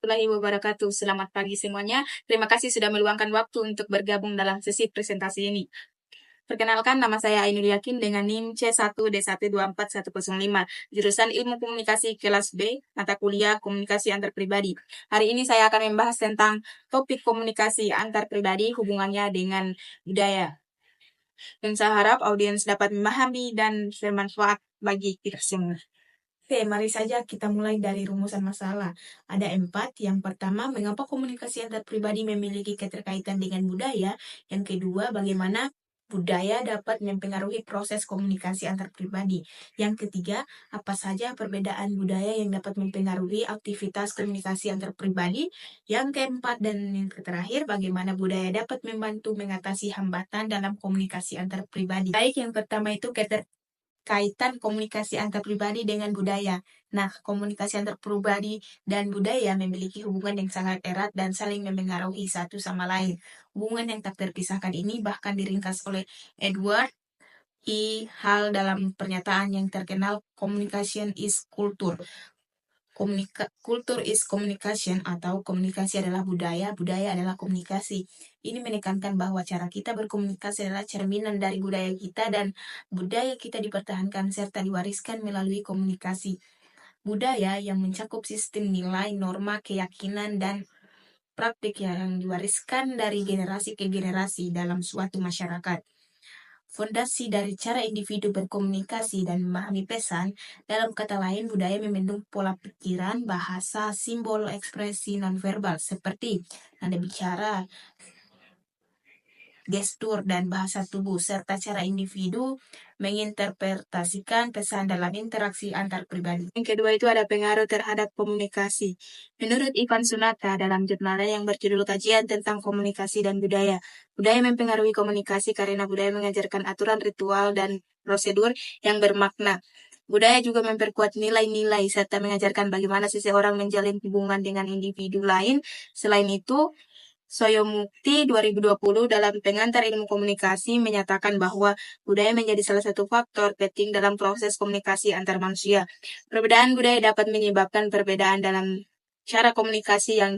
Warahmatullahi wabarakatuh. Selamat pagi semuanya. Terima kasih sudah meluangkan waktu untuk bergabung dalam sesi presentasi ini. Perkenalkan, nama saya Ainul Yakin dengan NIM C1D124105, jurusan Ilmu Komunikasi kelas B, mata kuliah Komunikasi Antar Pribadi. Hari ini saya akan membahas tentang topik komunikasi antar pribadi hubungannya dengan budaya. Dan saya harap audiens dapat memahami dan bermanfaat bagi kita semua. Oke, mari saja kita mulai dari rumusan masalah. Ada 4. Yang pertama, mengapa komunikasi antar pribadi memiliki keterkaitan dengan budaya? Yang kedua, bagaimana budaya dapat mempengaruhi proses komunikasi antar pribadi. Yang ketiga, apa saja perbedaan budaya yang dapat mempengaruhi aktivitas komunikasi antar pribadi. Yang keempat dan yang terakhir, bagaimana budaya dapat membantu mengatasi hambatan dalam komunikasi antar pribadi. Baik, yang pertama itu kaitan komunikasi antar pribadi dengan budaya. Nah, komunikasi antar pribadi dan budaya memiliki hubungan yang sangat erat dan saling mempengaruhi satu sama lain. Hubungan yang tak terpisahkan ini bahkan diringkas oleh Edward E. Hall dalam pernyataan yang terkenal, "Communication is culture." Culture is communication, atau komunikasi adalah budaya, budaya adalah komunikasi. Ini menekankan bahwa cara kita berkomunikasi adalah cerminan dari budaya kita dan budaya kita dipertahankan serta diwariskan melalui komunikasi. Budaya yang mencakup sistem nilai, norma, keyakinan, dan praktik yang diwariskan dari generasi ke generasi dalam suatu masyarakat. Fondasi dari cara individu berkomunikasi dan memahami pesan, dalam kata lain, budaya membentuk pola pikiran, bahasa, simbol, ekspresi nonverbal seperti nada bicara, gestur, dan bahasa tubuh, serta cara individu menginterpretasikan pesan dalam interaksi antar pribadi. Yang kedua itu ada pengaruh terhadap komunikasi. Menurut Ivan Sunata dalam jurnalnya yang berjudul Kajian tentang Komunikasi dan Budaya, budaya mempengaruhi komunikasi karena budaya mengajarkan aturan ritual dan prosedur yang bermakna. Budaya juga memperkuat nilai-nilai serta mengajarkan bagaimana seseorang menjalin hubungan dengan individu lain. Selain itu, Soyomukti 2020 dalam Pengantar Ilmu Komunikasi menyatakan bahwa budaya menjadi salah satu faktor penting dalam proses komunikasi antar manusia. Perbedaan budaya dapat menyebabkan perbedaan dalam cara komunikasi yang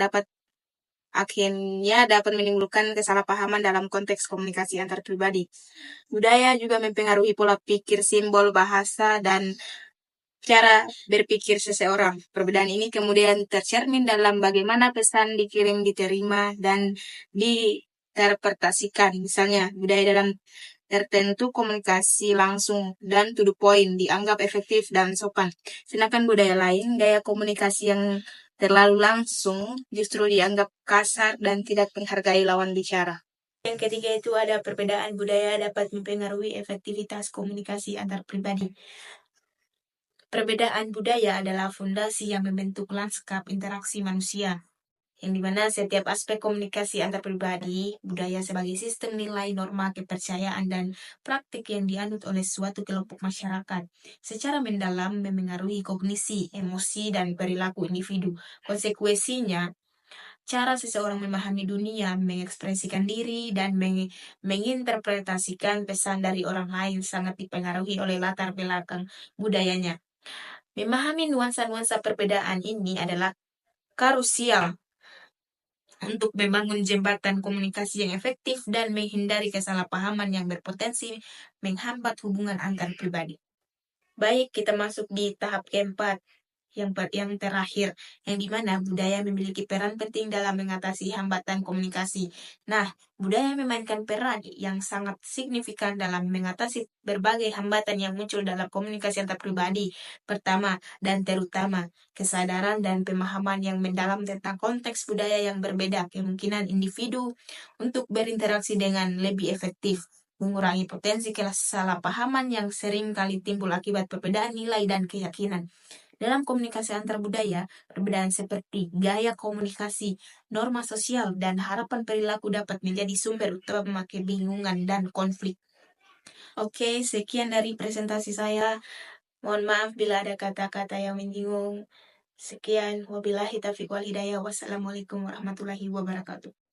akhirnya dapat menimbulkan kesalahpahaman dalam konteks komunikasi antar pribadi. Budaya juga mempengaruhi pola pikir, simbol, bahasa, dan cara berpikir seseorang. Perbedaan ini kemudian tercermin dalam bagaimana pesan dikirim, diterima, dan diinterpretasikan. Misalnya, budaya dalam tertentu komunikasi langsung dan to the point dianggap efektif dan sopan. Sedangkan budaya lain, gaya komunikasi yang terlalu langsung justru dianggap kasar dan tidak menghargai lawan bicara. Yang ketiga itu ada perbedaan budaya dapat mempengaruhi efektivitas komunikasi antar pribadi. Perbedaan budaya adalah fondasi yang membentuk lanskap interaksi manusia, yang dimana setiap aspek komunikasi antar pribadi, budaya sebagai sistem nilai, norma, kepercayaan, dan praktik yang dianut oleh suatu kelompok masyarakat, secara mendalam memengaruhi kognisi, emosi, dan perilaku individu. Konsekuensinya, cara seseorang memahami dunia, mengekspresikan diri, dan menginterpretasikan pesan dari orang lain sangat dipengaruhi oleh latar belakang budayanya. Memahami nuansa-nuansa perbedaan ini adalah krusial untuk membangun jembatan komunikasi yang efektif dan menghindari kesalahpahaman yang berpotensi menghambat hubungan antar pribadi. Baik, kita masuk di tahap keempat, yang terakhir, yang dimana budaya memiliki peran penting dalam mengatasi hambatan komunikasi. Nah, budaya memainkan peran yang sangat signifikan dalam mengatasi berbagai hambatan yang muncul dalam komunikasi antar pribadi. Pertama dan terutama, kesadaran dan pemahaman yang mendalam tentang konteks budaya yang berbeda, kemungkinan individu untuk berinteraksi dengan lebih efektif, mengurangi potensi kesalahpahaman yang sering kali timbul akibat perbedaan nilai dan keyakinan. Dalam komunikasi antar budaya, perbedaan seperti gaya komunikasi, norma sosial, dan harapan perilaku dapat menjadi sumber utama kebingungan dan konflik. Oke, sekian dari presentasi saya. Mohon maaf bila ada kata-kata yang menyinggung. Sekian, wabillahi taufiq wal hidayah. Wassalamualaikum warahmatullahi wabarakatuh.